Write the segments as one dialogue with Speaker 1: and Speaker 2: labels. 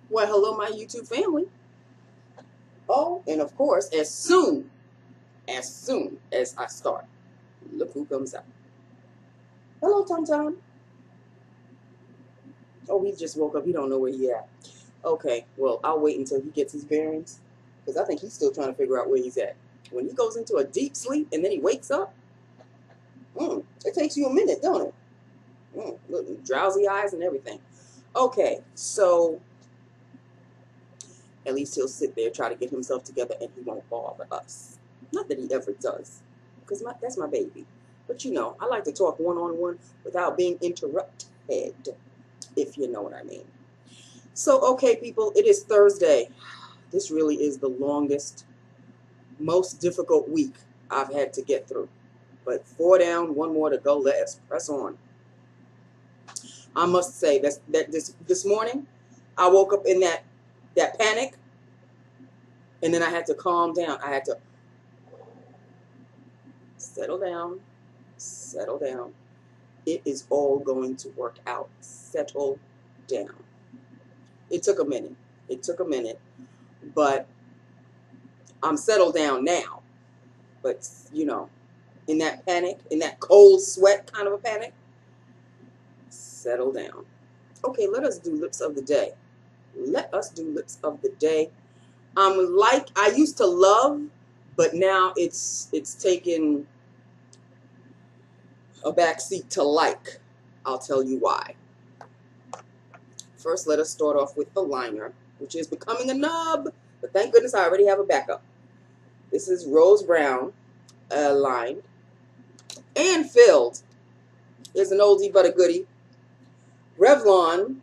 Speaker 1: Well, hello, my YouTube family. Oh, and of course, as soon as I start, look who comes out. Hello, Tom Tom. Oh, he just woke up. He don't know where he at. Okay, well, I'll wait until he gets his bearings, because I think he's still trying to figure out where he's at. When he goes into a deep sleep and then he wakes up, it takes you a minute, don't it? Look, drowsy eyes and everything. Okay, so at least he'll sit there, try to get himself together, and he won't bother us. Not that he ever does, because that's my baby. But you know, I like to talk one-on-one without being interrupted, if you know what I mean. So, okay, people, it is Thursday. This really is the longest, most difficult week I've had to get through. But 4 down, 1 more to go. Let's press on. I must say that this morning, I woke up in that panic, and then I had to calm down. I had to settle down, settle down. It is all going to work out. Settle down. It took a minute. It took a minute, but I'm settled down now. But, you know, in that panic, in that cold sweat kind of a panic, settle down. Okay, let us do lips of the day. Let us do lips of the day. Like I used to love, but now it's taken a backseat to like. I'll tell you why. First, let us start off with the liner, which is becoming a nub, but thank goodness I already have a backup. This is Rose Brown, lined and filled. Is an oldie but a goodie. Revlon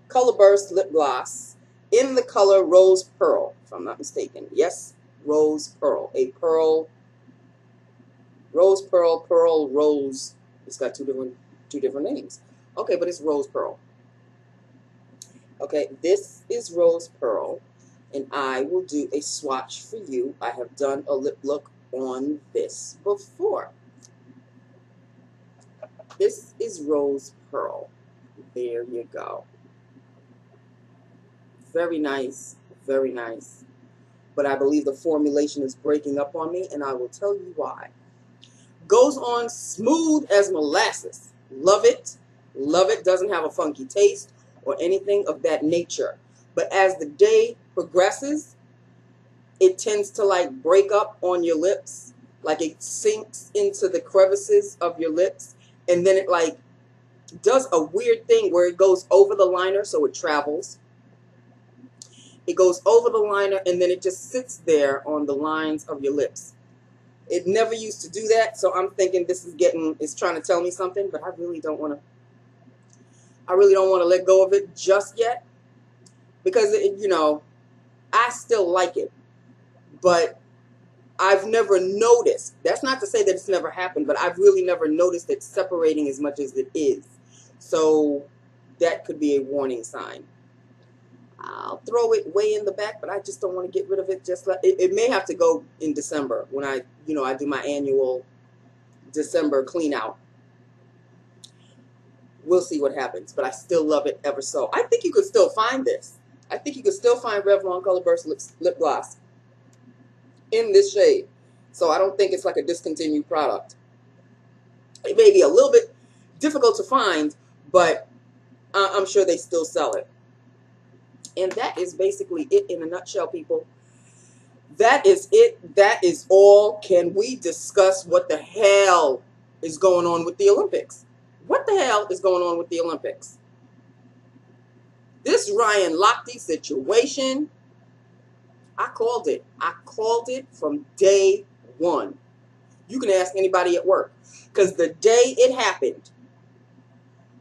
Speaker 1: Color Burst Lip Gloss in the color Rose Pearl, if I'm not mistaken. Yes, Rose Pearl. A pearl, Rose Pearl, Pearl Rose. It's got two different names. Okay, but it's Rose Pearl. Okay, this is Rose Pearl, and I will do a swatch for you. I have done a lip look on this before. This is Rose Pearl. There you go. Very nice, very nice. But I believe the formulation is breaking up on me, and I will tell you why. Goes on smooth as molasses. Love it. Love it. Doesn't have a funky taste or anything of that nature. But as the day progresses, it tends to like break up on your lips. Like it sinks into the crevices of your lips. And then it like does a weird thing where it goes over the liner so it travels. It goes over the liner and then it just sits there on the lines of your lips. It never used to do that, so I'm thinking this is it's trying to tell me something, but I really don't want to let go of it just yet, because you know, I still like it, but I've never noticed. That's not to say that it's never happened, but I've really never noticed it separating as much as it is. So that could be a warning sign. I'll throw it way in the back, but I just don't want to get rid of it. It may have to go in December when I do my annual December clean out. We'll see what happens, but I still love it ever so. I think you could still find this. I think you could still find Revlon Color Burst Lip Gloss in this shade. So I don't think it's like a discontinued product. It may be a little bit difficult to find, but I'm sure they still sell it. And that is basically it in a nutshell, people. That is it. That is all. Can we discuss what the hell is going on with the Olympics? What the hell is going on with the Olympics? This Ryan Lochte situation, I called it. I called it from day one. You can ask anybody at work, because the day it happened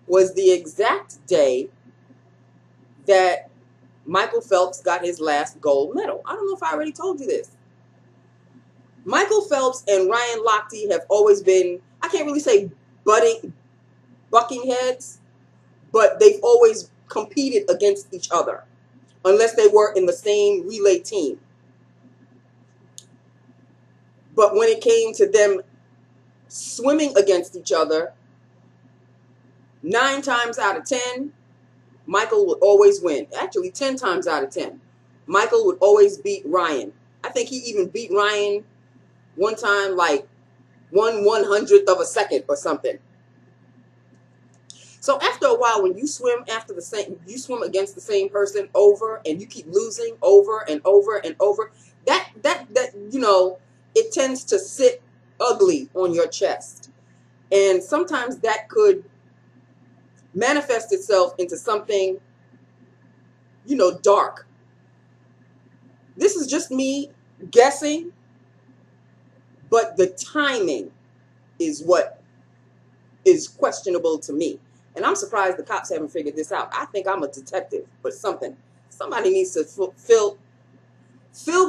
Speaker 1: was the exact day that Michael Phelps got his last gold medal. I don't know if I already told you this. Michael Phelps and Ryan Lochte have always been, I can't really say bucking heads, but they've always competed against each other, unless they were in the same relay team. But when it came to them swimming against each other, 9 times out of 10, Michael would always win. Actually, 10 times out of 10. Michael would always beat Ryan. I think he even beat Ryan one time, like 1/100th of a second or something. So after a while, when you swim you swim against the same person over, and you keep losing over and over and over, that you know, it tends to sit ugly on your chest. And sometimes that could manifest itself into something, you know, dark. This is just me guessing, but the timing is what is questionable to me. And I'm surprised the cops haven't figured this out. I think I'm a detective, but somebody needs to fill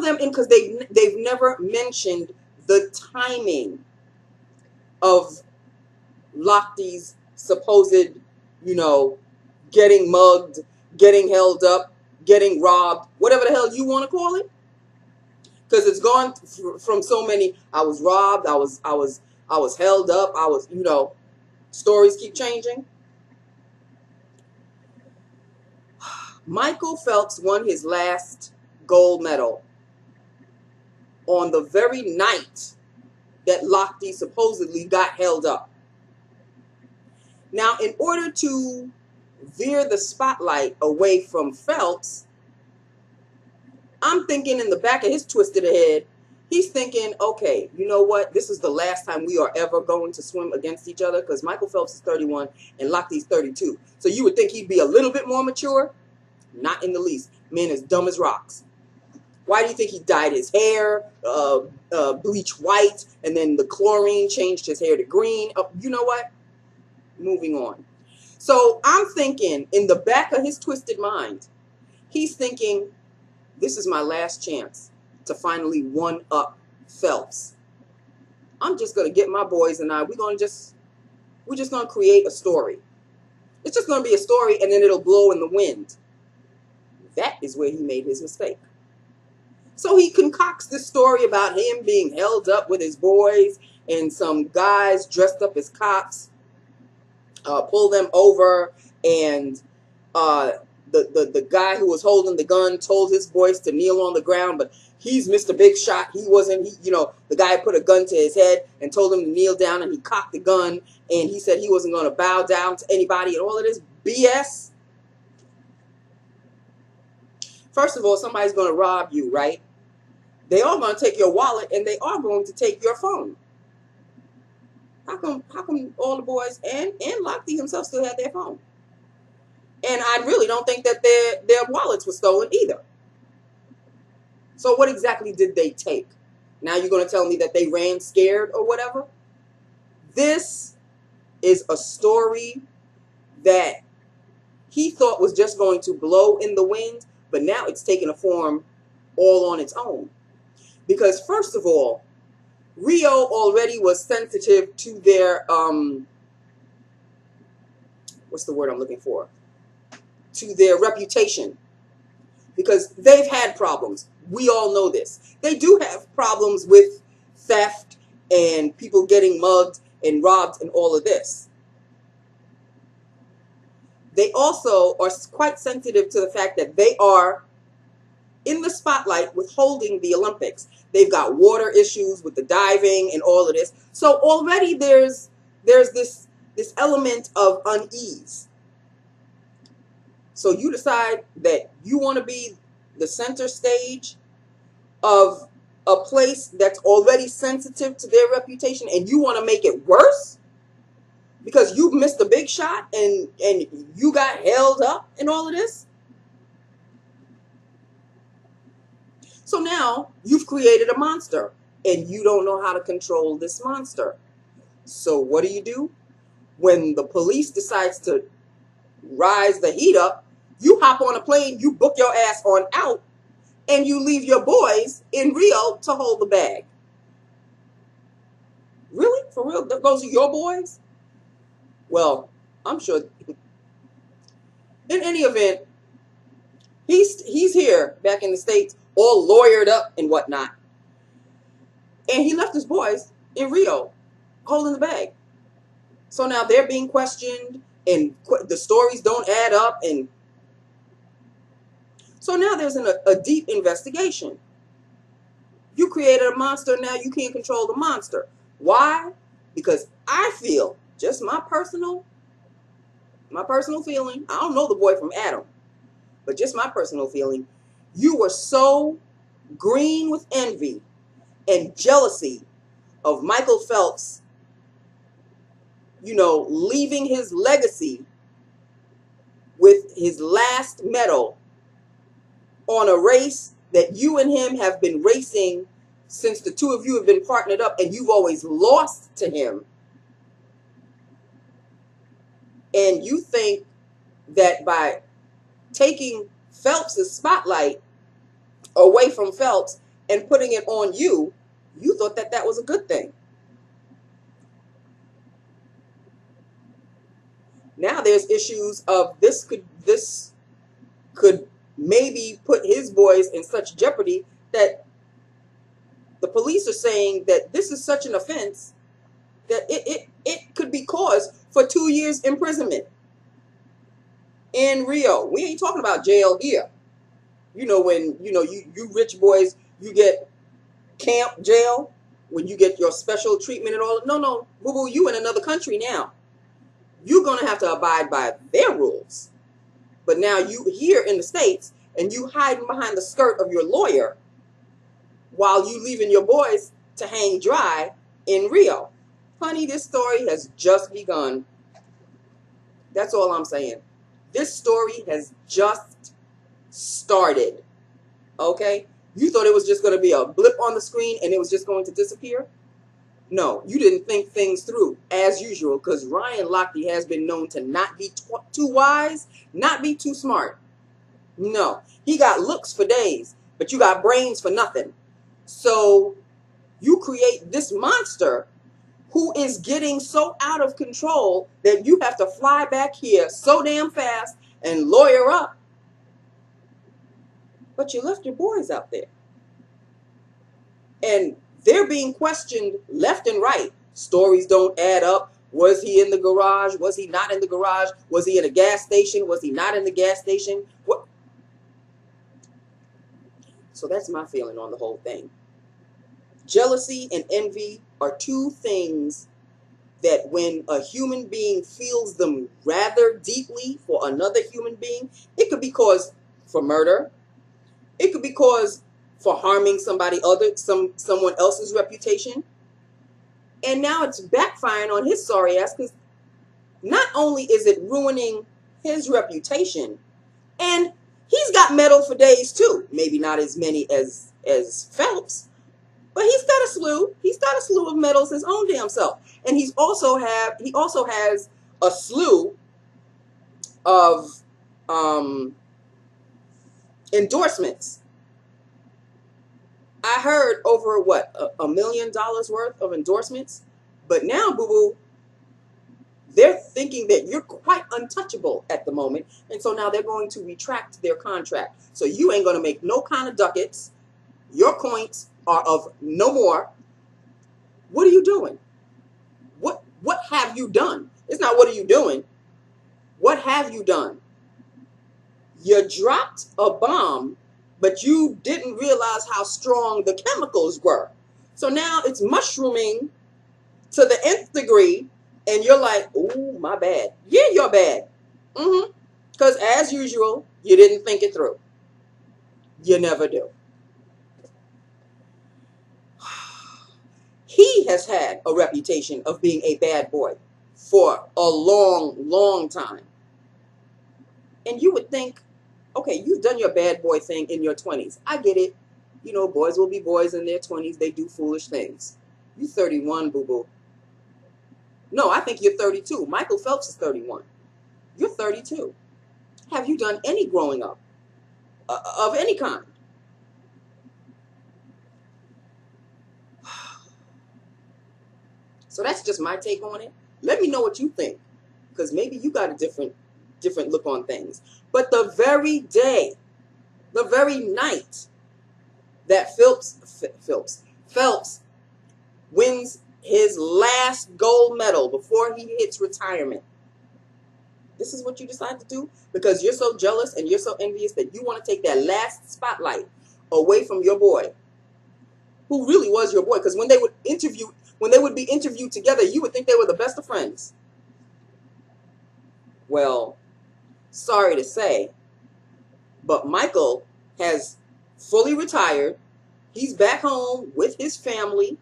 Speaker 1: them in, because they've never mentioned the timing of Lochte's supposed, you know, getting mugged, getting held up, getting robbed, whatever the hell you want to call it. Because it's gone from so many. I was robbed. I was held up. You know, stories keep changing. Michael Phelps won his last gold medal on the very night that Lochte supposedly got held up. Now, in order to veer the spotlight away from Phelps, I'm thinking in the back of his twisted head, he's thinking, okay, you know what? This is the last time we are ever going to swim against each other, because Michael Phelps is 31 and Lochte's 32. So you would think he'd be a little bit more mature. Not in the least. Man is dumb as rocks. Why do you think he dyed his hair bleach white, and then the chlorine changed his hair to green? You know what? Moving on. So I'm thinking, in the back of his twisted mind, he's thinking, this is my last chance to finally one-up Phelps. I'm just going to get my boys and we're just going to create a story. It's just going to be a story, and then it'll blow in the wind. That is where he made his mistake. So he concocts this story about him being held up with his boys, and some guys dressed up as cops pull them over, and the guy who was holding the gun told his boys to kneel on the ground, but he's Mr. Big Shot. He wasn't, you know, the guy put a gun to his head and told him to kneel down, and he cocked the gun, and he said he wasn't going to bow down to anybody, and all of this BS. First of all, somebody's going to rob you, right? They are going to take your wallet, and they are going to take your phone. How come all the boys and Lochte himself still had their phone? And I really don't think that their wallets were stolen either. So what exactly did they take? Now you're going to tell me that they ran scared or whatever? This is a story that he thought was just going to blow in the wind, but now it's taken a form all on its own. Because first of all, Rio already was sensitive to their, what's the word I'm looking for? To their reputation. Because they've had problems. We all know this. They do have problems with theft and people getting mugged and robbed and all of this. They also are quite sensitive to the fact that they are in the spotlight with holding the Olympics. They've got water issues with the diving and all of this. So already there's this element of unease. So you decide that you want to be the center stage of a place that's already sensitive to their reputation, and you want to make it worse because you missed a big shot and you got held up and all of this. So now you've created a monster, and you don't know how to control this monster. So what do? When the police decides to rise the heat up, you hop on a plane, you book your ass on out, and you leave your boys in Rio to hold the bag. Really? For real? Those are your boys? Well, I'm sure. In any event, he's here back in the States, all lawyered up and whatnot. And he left his boys in Rio holding the bag. So now they're being questioned, and the stories don't add up, and So now there's a deep investigation. You created a monster, now you can't control the monster. Why? Because I feel, just my personal feeling, I don't know the boy from Adam, but just my personal feeling, you were so green with envy and jealousy of Michael Phelps, you know, leaving his legacy with his last medal on a race that you and him have been racing since the two of you have been partnered up, and you've always lost to him. And you think that by taking Phelps' spotlight away from Phelps and putting it on you, you thought that that was a good thing. Now there's issues of this could maybe put his boys in such jeopardy that the police are saying that this is such an offense that it could be cause for 2 years imprisonment in Rio. We ain't talking about jail here. You know, when you rich boys, you get camp jail when you get your special treatment and all. No, boo-boo, you in another country now. You're gonna have to abide by their rules. But now you here in the States and you hiding behind the skirt of your lawyer while you leaving your boys to hang dry in Rio. Honey, this story has just begun. That's all I'm saying. This story has just started. Okay? You thought it was just going to be a blip on the screen and it was just going to disappear? No, you didn't think things through, as usual, because Ryan Lochte has been known to not be too wise, not be too smart. No, he got looks for days, but you got brains for nothing. So you create this monster who is getting so out of control that you have to fly back here so damn fast and lawyer up. But you left your boys out there. And they're being questioned left and right. Stories don't add up. Was he in the garage? Was he not in the garage? Was he in a gas station? Was he not in the gas station? What? So that's my feeling on the whole thing. Jealousy and envy are two things that when a human being feels them rather deeply for another human being, it could be cause for murder. It could be cause for harming someone else's reputation. And now it's backfiring on his sorry ass, because not only is it ruining his reputation, and he's got medal for days too. Maybe not as many as Phelps, but he's got a slew. He's got a slew of medals his own damn self. And he also has a slew of endorsements. I heard over what, $1 million worth of endorsements. But now, boo-boo, they're thinking that you're quite untouchable at the moment. And so now they're going to retract their contract. So you ain't going to make no kind of ducats. Your coins are of no more. What are you doing? What have you done? It's not what are you doing. What have you done? You dropped a bomb, but you didn't realize how strong the chemicals were. So now it's mushrooming to the nth degree, and you're like, ooh, my bad. Yeah, you're bad. Because as usual, you didn't think it through. You never do. He has had a reputation of being a bad boy for a long, long time. And you would think, okay, you've done your bad boy thing in your 20s. I get it. You know, boys will be boys in their 20s. They do foolish things. You're 31, boo-boo. No, I think you're 32. Michael Phelps is 31. You're 32. Have you done any growing up of any kind? So that's just my take on it. Let me know what you think, because maybe you got a different look on things. But the very day, the very night that Phelps wins his last gold medal before he hits retirement, This is what you decide to do because you're so jealous and you're so envious that you want to take that last spotlight away from your boy, who really was your boy. Because when they would be interviewed together, you would think they were the best of friends. Well, sorry to say, but Michael has fully retired. He's back home with his family,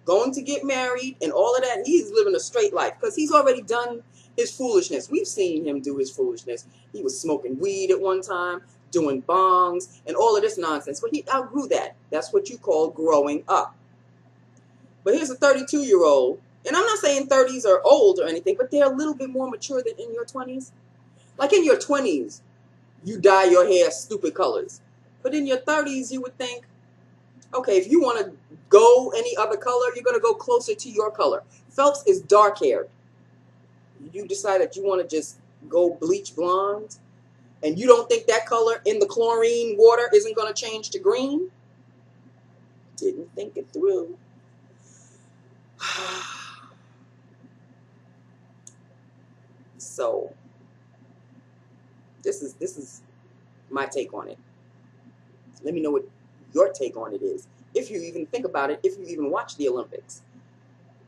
Speaker 1: going to get married and all of that. He's living a straight life because he's already done his foolishness. We've seen him do his foolishness. He was smoking weed at one time, doing bongs, and all of this nonsense. But he outgrew that. That's what you call growing up. But here's a 32-year-old, and I'm not saying 30s are old or anything, but they're a little bit more mature than in your 20s. Like in your 20s, you dye your hair stupid colors. But in your 30s, you would think, okay, if you want to go any other color, you're going to go closer to your color. Phelps is dark-haired. You decide that you want to just go bleach blonde, and you don't think that color in the chlorine water isn't going to change to green? Didn't think it through. So, this is my take on it. Let me know what your take on it is. If you even think about it, if you even watch the Olympics.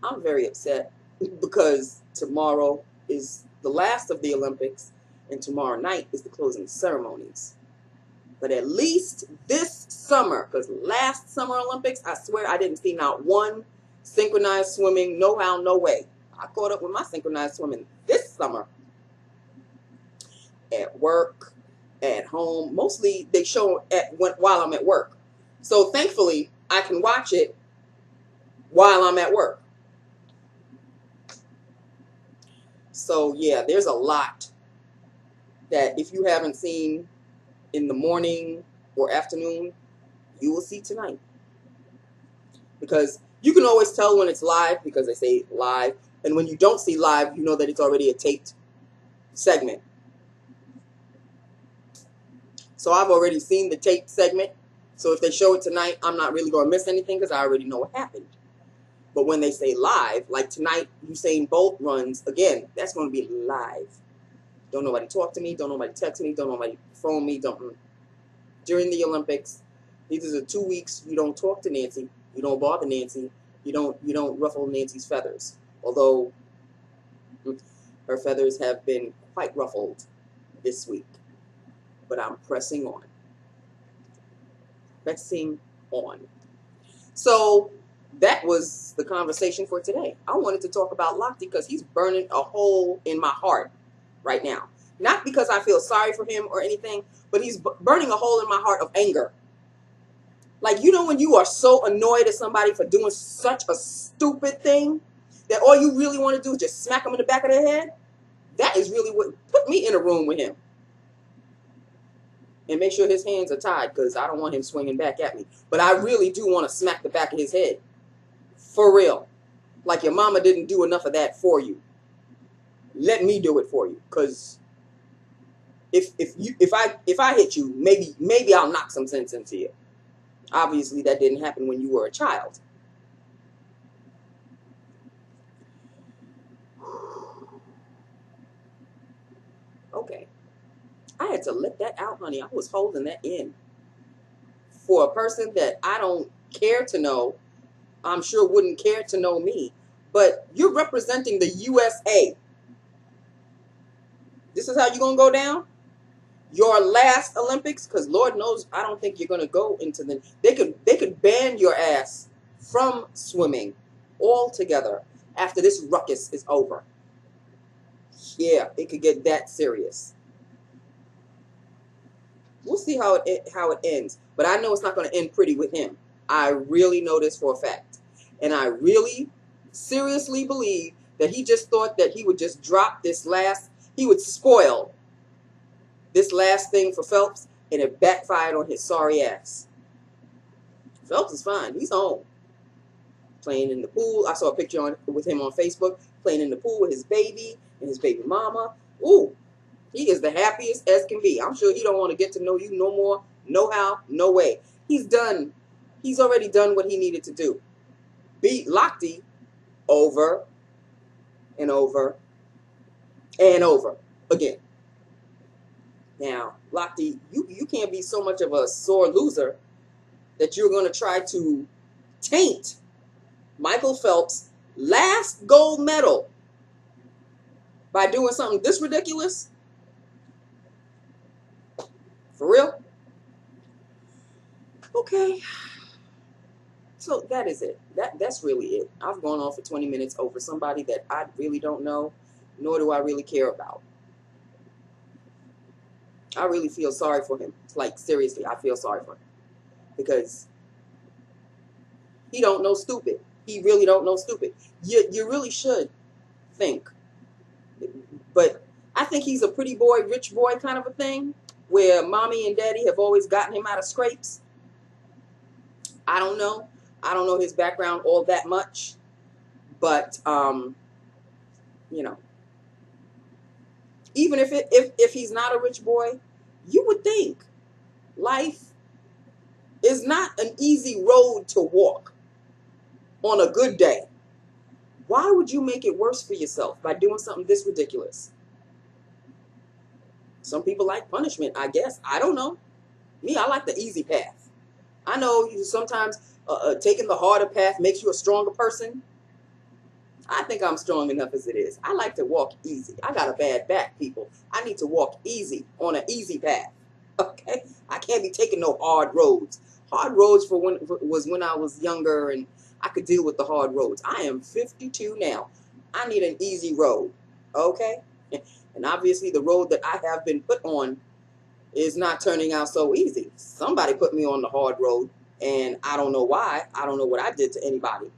Speaker 1: I'm very upset because tomorrow is the last of the Olympics and tomorrow night is the closing ceremonies. But at least this summer, because last summer Olympics, I swear I didn't see not one synchronized swimming, no how, no way. I caught up with my synchronized swimming this summer. At work, at home. Mostly they show while I'm at work. So thankfully, I can watch it while I'm at work. So yeah, there's a lot that if you haven't seen in the morning or afternoon, you will see tonight. Because you can always tell when it's live because they say live. And when you don't see live, you know that it's already a taped segment. So I've already seen the taped segment. So if they show it tonight, I'm not really going to miss anything because I already know what happened. But when they say live, like tonight, Usain Bolt runs, again, that's going to be live. Don't nobody talk to me. Don't nobody text me. Don't nobody phone me. During the Olympics, these are the 2 weeks you don't talk to Nancy. You don't bother Nancy. You don't ruffle Nancy's feathers. Although her feathers have been quite ruffled this week. But I'm pressing on. Pressing on. So that was the conversation for today. I wanted to talk about Lochte because he's burning a hole in my heart right now. Not because I feel sorry for him or anything, but he's burning a hole in my heart of anger. Like, you know when you are so annoyed at somebody for doing such a stupid thing that all you really want to do is just smack them in the back of their head? That is really what put me in a room with him. And make sure his hands are tied because I don't want him swinging back at me. But I really do want to smack the back of his head. For real. Like your mama didn't do enough of that for you. Let me do it for you. Because if I hit you, maybe I'll knock some sense into you. Obviously that didn't happen when you were a child. Okay. I had to let that out, honey. I was holding that in. For a person that I don't care to know, I'm sure wouldn't care to know me. But you're representing the USA. This is how you're going to go down? Your last Olympics? Because Lord knows I don't think you're going to go into the... They could ban your ass from swimming altogether after this ruckus is over. Yeah, it could get that serious. We'll see how it ends. But I know it's not going to end pretty with him. I really know this for a fact. And I really seriously believe that he just thought that he would just drop this last, he would spoil this last thing for Phelps, and it backfired on his sorry ass. Phelps is fine. He's home. Playing in the pool. I saw a picture with him on Facebook, playing in the pool with his baby and his baby mama. Ooh. He is the happiest as can be. I'm sure he don't want to get to know you no more. No how, no way. He's done. He's already done what he needed to do. Beat Lochte over and over and over. again. Now, Lochte, you can't be so much of a sore loser that you're going to try to taint Michael Phelps' last gold medal by doing something this ridiculous. For real? Okay. So that is it. That's really it. I've gone on for 20 minutes over somebody that I really don't know, nor do I really care about. I really feel sorry for him. Like, seriously, I feel sorry for him. Because he don't know stupid. He really don't know stupid. You really should think. But I think he's a pretty boy, rich boy kind of a thing, where mommy and daddy have always gotten him out of scrapes. I don't know. I don't know his background all that much. But, you know, even if he's not a rich boy, you would think life is not an easy road to walk on a good day. Why would you make it worse for yourself by doing something this ridiculous? Some people like punishment, I guess. I don't know. Me, I like the easy path. I know sometimes taking the harder path makes you a stronger person. I think I'm strong enough as it is. I like to walk easy. I got a bad back, people. I need to walk easy on an easy path. Okay? I can't be taking no hard roads. Hard roads was when I was younger and I could deal with the hard roads. I am 52 now. I need an easy road. Okay? And obviously the road that I have been put on is not turning out so easy. Somebody put me on the hard road and I don't know why. I don't know what I did to anybody.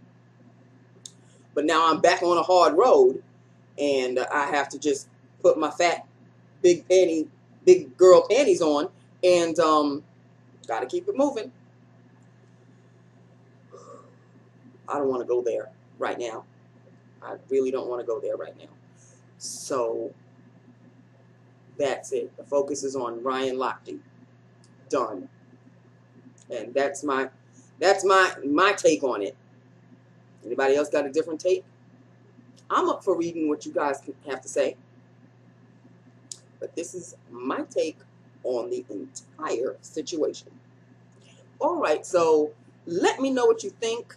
Speaker 1: But now I'm back on a hard road, and I have to just put my fat, big girl panties on, and got to keep it moving. I don't want to go there right now. I really don't want to go there right now. So that's it. The focus is on Ryan Lochte. Done. And that's my take on it. Anybody else got a different take? I'm up for reading what you guys have to say. But this is my take on the entire situation. All right, so let me know what you think.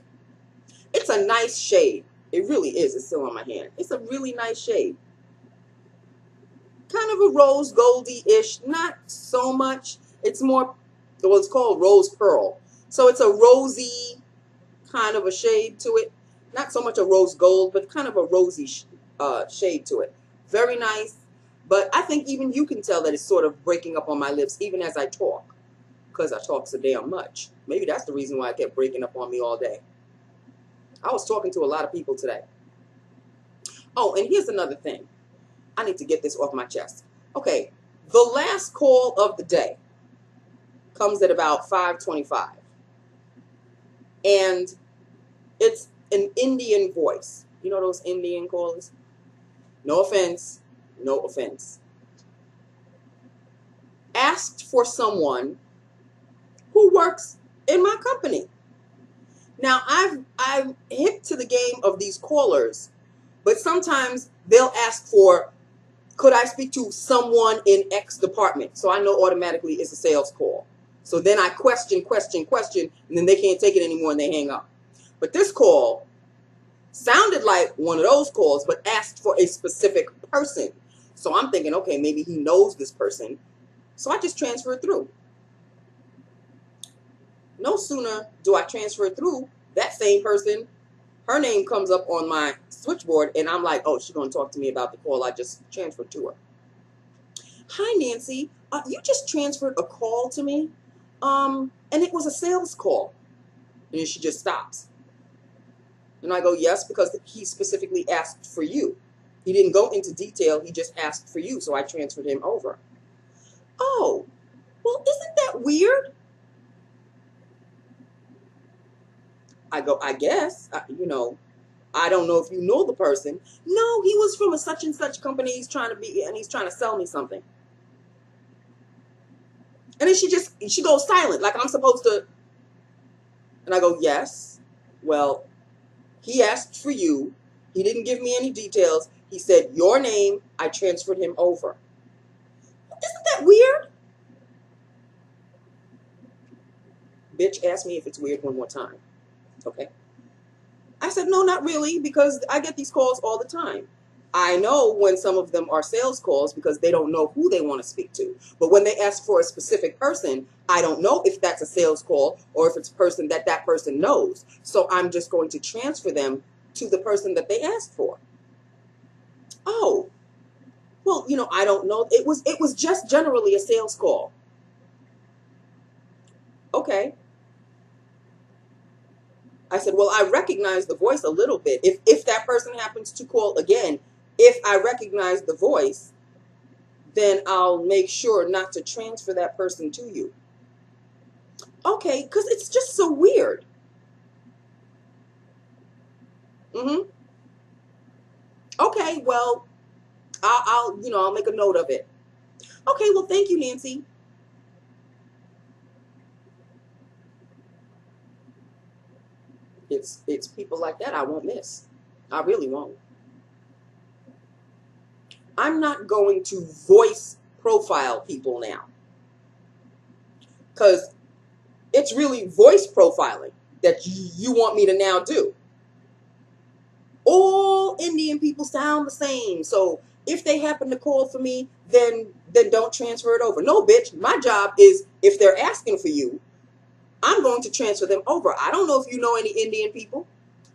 Speaker 1: It's a nice shade. It really is. It's still on my hand. It's a really nice shade. Kind of a rose goldy-ish. Not so much. It's more, well, it's called Rosepearl. So it's a rosy kind of a shade to it. Not so much a rose gold, but kind of a rosy shade to it. Very nice. But I think even you can tell that it's sort of breaking up on my lips even as I talk. Because I talk so damn much. Maybe that's the reason why it kept breaking up on me all day. I was talking to a lot of people today. Oh, and here's another thing. I need to get this off my chest. Okay, the last call of the day comes at about 5:25. And it's an Indian voice. You know those Indian callers? No offense. No offense. Asked for someone who works in my company. Now, I've hip to the game of these callers, but sometimes they'll ask for, could I speak to someone in X department? So I know automatically it's a sales call. So then I question, and then they can't take it anymore and they hang up. But this call sounded like one of those calls, but asked for a specific person. So I'm thinking, okay, maybe he knows this person. So I just transferred through. No sooner do I transfer through, that same person, her name comes up on my switchboard, and I'm like, oh, she's going to talk to me about the call I just transferred to her. Hi, Nancy. You just transferred a call to me, and it was a sales call. And then she just stops. And I go, yes, because he specifically asked for you. He didn't go into detail. He just asked for you, so I transferred him over. Oh, well, isn't that weird? I go, I guess, you know, I don't know if you know the person. No, he was from a such and such company. He's trying to sell me something. And then she goes silent, like I'm supposed to. And I go, yes. Well, he asked for you. He didn't give me any details. He said, your name, I transferred him over. Isn't that weird? Bitch, ask me if it's weird one more time. Okay. I said, no, not really, because I get these calls all the time. I know when some of them are sales calls because they don't know who they want to speak to. But when they ask for a specific person, I don't know if that's a sales call or if it's a person that that person knows. So I'm just going to transfer them to the person that they asked for. Oh, well, you know, I don't know. It was just generally a sales call. Okay. I said, well, I recognize the voice a little bit. If that person happens to call again, if I recognize the voice, then I'll make sure not to transfer that person to you. Okay, because it's just so weird. Okay, well, I'll make a note of it. Okay, well, thank you, Nancy. It's people like that I won't miss. I really won't. I'm not going to voice profile people now, because it's really voice profiling that you want me to now do. All Indian people sound the same, so if they happen to call for me, then don't transfer it over. No, bitch, my job is, if they're asking for you, I'm going to transfer them over. I don't know if you know any Indian people.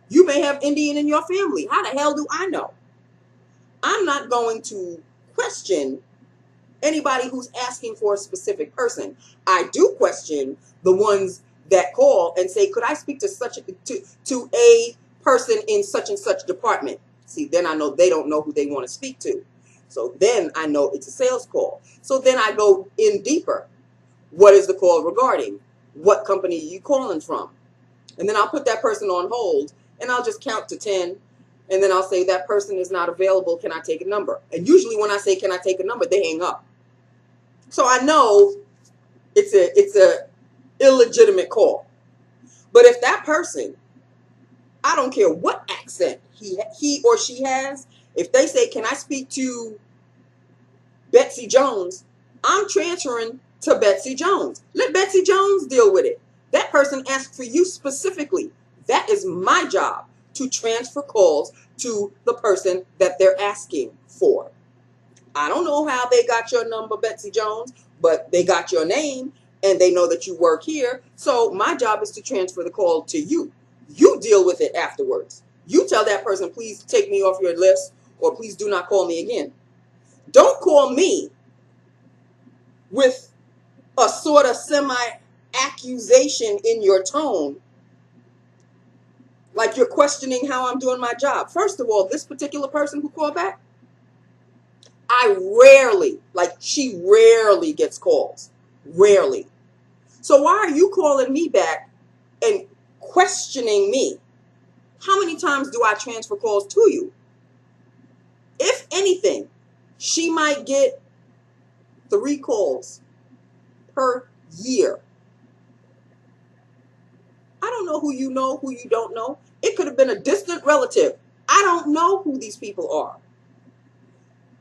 Speaker 1: You may have Indian in your family. How the hell do I know? I'm not going to question anybody who's asking for a specific person. I do question the ones that call and say, could I speak to to a person in such and such department? See, then I know they don't know who they want to speak to. So then I know it's a sales call. So then I go in deeper. What is the call regarding? What company are you calling from? And then I'll put that person on hold, and I'll just count to 10. And then I'll say, that person is not available. Can I take a number? And usually when I say, can I take a number, they hang up. So I know it's a illegitimate call. But if that person, I don't care what accent he or she has, if they say, can I speak to Betsy Jones, I'm transferring to Betsy Jones. Let Betsy Jones deal with it. That person asked for you specifically. That is my job, to transfer calls to the person that they're asking for. I don't know how they got your number, Betsy Jones, but they got your name and they know that you work here. So my job is to transfer the call to you. You deal with it afterwards. You tell that person, please take me off your list, or please do not call me again. Don't call me with a sort of semi-accusation in your tone, like you're questioning how I'm doing my job. First of all, this particular person who called back, she rarely gets calls. Rarely. So why are you calling me back and questioning me? How many times do I transfer calls to you? If anything, she might get 3 calls per year. I don't know who you don't know. It could have been a distant relative. I don't know who these people are.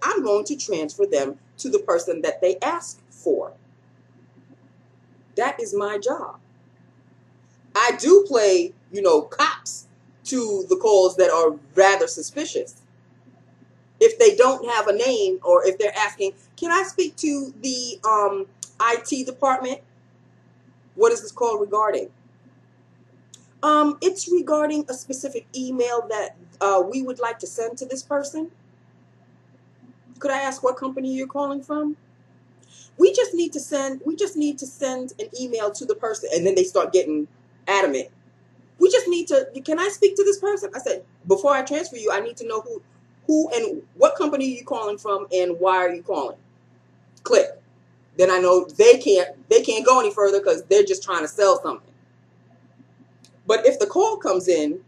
Speaker 1: I'm going to transfer them to the person that they ask for. That is my job. I do play, cops to the calls that are rather suspicious. If they don't have a name, or if they're asking, can I speak to the IT department? What is this call regarding? It's regarding a specific email that we would like to send to this person. Could I ask what company you're calling from? We just need to send an email to the person. And then they start getting adamant. Can I speak to this person? I said, before I transfer you, I need to know who and what company are you calling from and why are you calling? Click. Then I know they can't go any further because they're just trying to sell something. But if the call comes in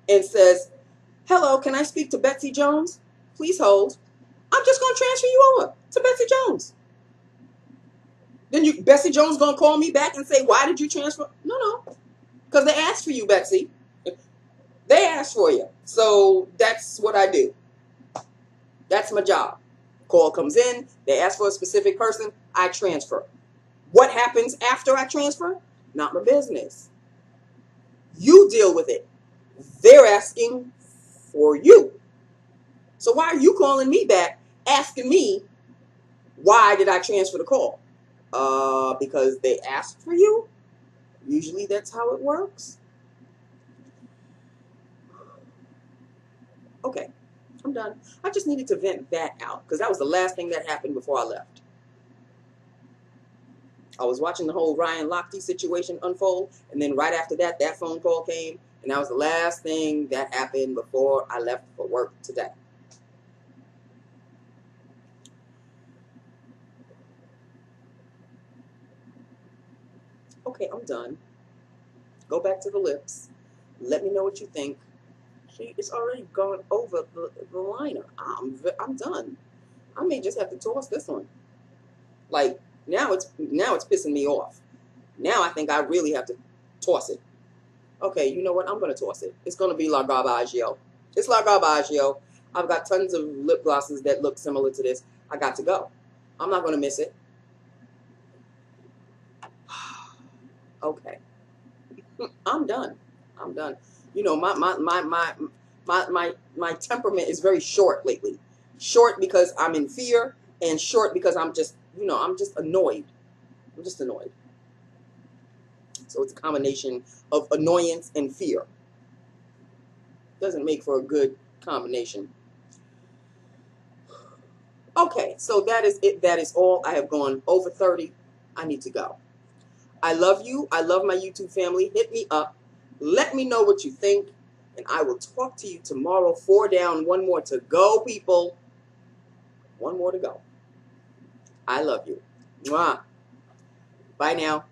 Speaker 1: and says, hello, can I speak to Betsy Jones? Please hold. I'm just going to transfer you over to Betsy Jones. Then Betsy Jones going to call me back and say, why did you transfer? No. Because they asked for you, Betsy. They asked for you. So that's what I do. That's my job. Call comes in, they ask for a specific person, I transfer. What happens after I transfer? Not my business. You deal with it. They're asking for you. So why are you calling me back asking me why did I transfer the call? Because they asked for you? Usually that's how it works. Okay, I'm done. I just needed to vent that out because that was the last thing that happened before I left. I was watching the whole Ryan Lochte situation unfold, and then right after that, that phone call came, and that was the last thing that happened before I left for work today. Okay, I'm done. Go back to the lips. Let me know what you think. See, it's already gone over the liner. I'm done. I may just have to toss this one. Like now it's pissing me off. Now I think I really have to toss it. Okay, you know what? I'm gonna toss it. It's gonna be La Garbaggio. It's La Garbaggio. I've got tons of lip glosses that look similar to this. I got to go. I'm not gonna miss it. Okay. I'm done. I'm done. You know, my temperament is very short lately. Short because I'm in fear, and short because I'm just, you know, I'm just annoyed. I'm just annoyed. So it's a combination of annoyance and fear. Doesn't make for a good combination. Okay, so that is it. That is all. I have gone over 30. I need to go. I love you. I love my YouTube family. Hit me up. Let me know what you think. And I will talk to you tomorrow. 4 down, 1 more to go, people. 1 more to go. I love you. Mwah. Bye now.